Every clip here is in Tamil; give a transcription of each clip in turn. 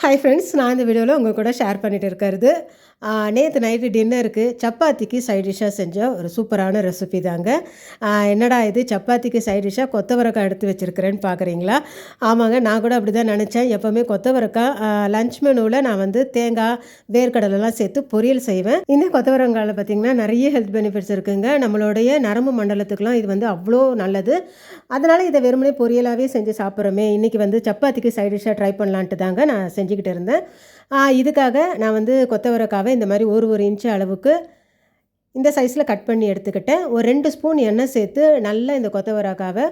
ஹாய் ஃப்ரெண்ட்ஸ், நான் இந்த வீடியோவில் உங்கள் கூட ஷேர் பண்ணிட்டு இருக்கிறது நேற்று நைட்டு டின்னருக்கு சப்பாத்திக்கு சைட் டிஷ்ஷாக செஞ்ச ஒரு சூப்பரான ரெசிபி தாங்க. என்னடா இது சப்பாத்திக்கு சைட் டிஷ்ஷாக கொத்தவரக்காய் எடுத்து வச்சுருக்கிறேன்னு பார்க்குறீங்களா? ஆமாங்க, நான் கூட அப்படி தான் நினச்சேன். எப்போவுமே கொத்தவரக்காய் லன்ச் மெனுவில் நான் வந்து தேங்காய், வேர்க்கடலைலாம் சேர்த்து பொரியல் செய்வேன். இந்த கொத்தவரங்காயில் பார்த்திங்கன்னா நிறைய ஹெல்த் பெனிஃபிட்ஸ் இருக்குங்க. நம்மளுடைய நரம்பு மண்டலத்துக்குலாம் இது வந்து அவ்வளோ நல்லது. அதனால் இதை வெறுமனே பொரியலாகவே செஞ்சு சாப்பிட்றோமே, இன்றைக்கி வந்து சப்பாத்திக்கு சைட் டிஷ்ஷாக ட்ரை பண்ணலான்ட்டு தாங்க நான் செஞ்சுக்கிட்டு இருந்தேன். இதுக்காக நான் வந்து கொத்தவரக்காவை இந்த மாதிரி ஒரு இன்ச்சு அளவுக்கு இந்த சைஸில் கட் பண்ணி எடுத்துக்கிட்டேன். ஒரு 2 ஸ்பூன் எண்ணெய் சேர்த்து நல்லா இந்த கொத்தவரக்காவை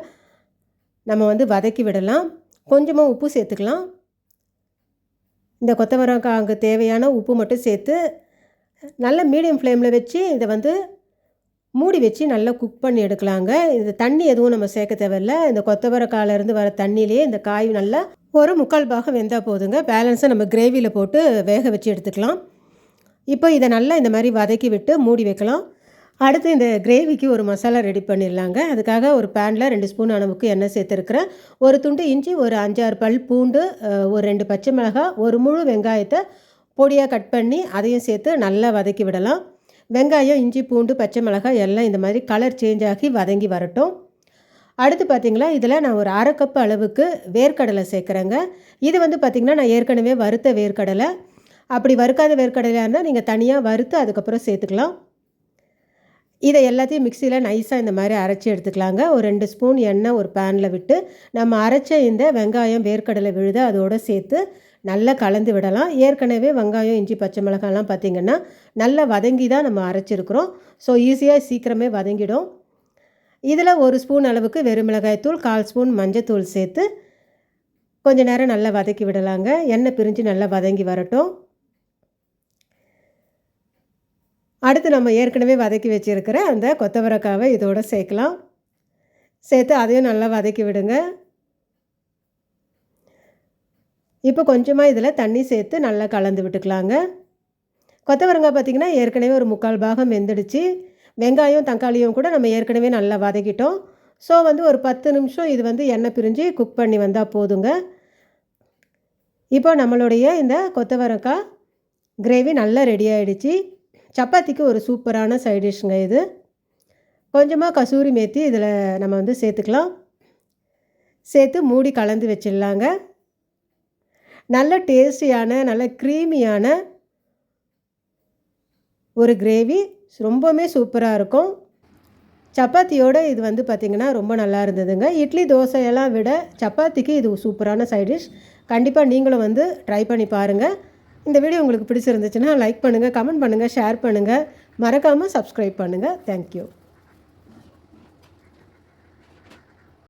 நம்ம வந்து வதக்கி விடலாம். கொஞ்சமாக உப்பு சேர்த்துக்கலாம். இந்த கொத்தவரக்காய்க்கு தேவையான உப்பு மட்டும் சேர்த்து நல்ல மீடியம் ஃப்ளேமில் வச்சு இதை வந்து மூடி வச்சு நல்லா குக் பண்ணி எடுக்கலாங்க. இது தண்ணி எதுவும் நம்ம சேர்க்க தேவையில்லை. இந்த கொத்தவரக்காயிலேருந்து வர தண்ணியிலே இந்த காய் நல்லா ஒரு 3/4 பாகம் வெந்தால் போதுங்க. பேலன்ஸை நம்ம கிரேவியில் போட்டு வேக வச்சு எடுத்துக்கலாம். இப்போ இதை நல்லா இந்த மாதிரி வதக்கி விட்டு மூடி வைக்கலாம். அடுத்து இந்த கிரேவிக்கு ஒரு மசாலா ரெடி பண்ணிடலாங்க. அதுக்காக ஒரு பேனில் 2 ஸ்பூன் அளவுக்கு எண்ணெய் சேர்த்துருக்குறேன். ஒரு துண்டு இஞ்சி, ஒரு 5-6 பல் பூண்டு, ஒரு 2 பச்சை மிளகாய், ஒரு முழு வெங்காயத்தை பொடியாக கட் பண்ணி அதையும் சேர்த்து நல்லா வதக்கி விடலாம். வெங்காயம், இஞ்சி, பூண்டு, பச்சை மிளகாய் எல்லாம் இந்த மாதிரி கலர் சேஞ்ச் ஆகி வதங்கி வரட்டும். அடுத்து பார்த்திங்களா, இதில் நான் ஒரு 1/2 கப் அளவுக்கு வேர்க்கடலை சேர்க்குறேங்க. இது வந்து பார்த்திங்கன்னா நான் ஏற்கனவே வறுத்த வேர்க்கடலை. அப்படி வறுக்காத வேர்க்கடலையாக இருந்தால் நீங்கள் தனியாக வறுத்து அதுக்கப்புறம் சேர்த்துக்கலாம். இதை எல்லாத்தையும் மிக்சியில் நைஸாக இந்த மாதிரி அரைச்சி எடுத்துக்கலாங்க. ஒரு 2 ஸ்பூன் எண்ணெய் ஒரு பேனில் விட்டு நம்ம அரைச்ச இந்த வெங்காயம், வேர்க்கடலை விழுத அதோடு சேர்த்து நல்லா கலந்து விடலாம். ஏற்கனவே வெங்காயம், இஞ்சி, பச்சை மிளகாய்லாம் பார்த்திங்கன்னா நல்லா வதங்கி தான் நம்ம அரைச்சிருக்கிறோம். ஸோ ஈஸியாக சீக்கிரமே வதங்கிடும். இதில் 1 ஸ்பூன் அளவுக்கு வெறுமிளகாய்த்தூள், 1/4 ஸ்பூன் மஞ்சத்தூள் சேர்த்து கொஞ்சம் நேரம் நல்லா வதக்கி விடலாங்க. எண்ணெய் பிரிஞ்சு நல்லா வதங்கி வரட்டும். அடுத்து நம்ம ஏற்கனவே வதக்கி வச்சுருக்கிற அந்த கொத்தவரக்காவை இதோடு சேர்க்கலாம். சேர்த்து அதையும் நல்லா வதக்கி விடுங்க. இப்போ கொஞ்சமாக இதில் தண்ணி சேர்த்து நல்லா கலந்து விட்டுக்கலாங்க. கொத்தவரங்காய் பார்த்திங்கன்னா ஏற்கனவே ஒரு 3/4 பாகம் வெந்துடுச்சு. வெங்காயம், தக்காளியும் கூட நம்ம ஏற்கனவே நல்லா வதக்கிட்டோம். ஸோ வந்து ஒரு 10 நிமிஷம் இது வந்து எண்ணெய் பிரிஞ்சு குக் பண்ணி வந்தால் போதுங்க. இப்போ நம்மளுடைய இந்த கொத்தவரக்காய் கிரேவி நல்லா ரெடி ஆகிடுச்சு. சப்பாத்திக்கு ஒரு சூப்பரான சைட் டிஷ்ங்க இது. கொஞ்சமாக கசூரி மேத்தி இதில் நம்ம வந்து சேர்த்துக்கலாம். சேர்த்து மூடி கலந்து வச்சிடலாங்க. நல்ல டேஸ்டியான, நல்ல க்ரீமியான ஒரு கிரேவி ரொம்பவுமே சூப்பராக இருக்கும். சப்பாத்தியோடு இது வந்து பார்த்திங்கன்னா ரொம்ப நல்லா இருந்ததுங்க. இட்லி, தோசையெல்லாம் விட சப்பாத்திக்கு இது சூப்பரான சைட் டிஷ். கண்டிப்பாக நீங்களும் வந்து ட்ரை பண்ணி பாருங்கள். இந்த வீடியோ உங்களுக்கு பிடிச்சிருந்துச்சுன்னா லைக் பண்ணுங்கள், கமெண்ட் பண்ணுங்கள், ஷேர் பண்ணுங்கள். மறக்காமல் சப்ஸ்கிரைப் பண்ணுங்கள். தேங்க்யூ.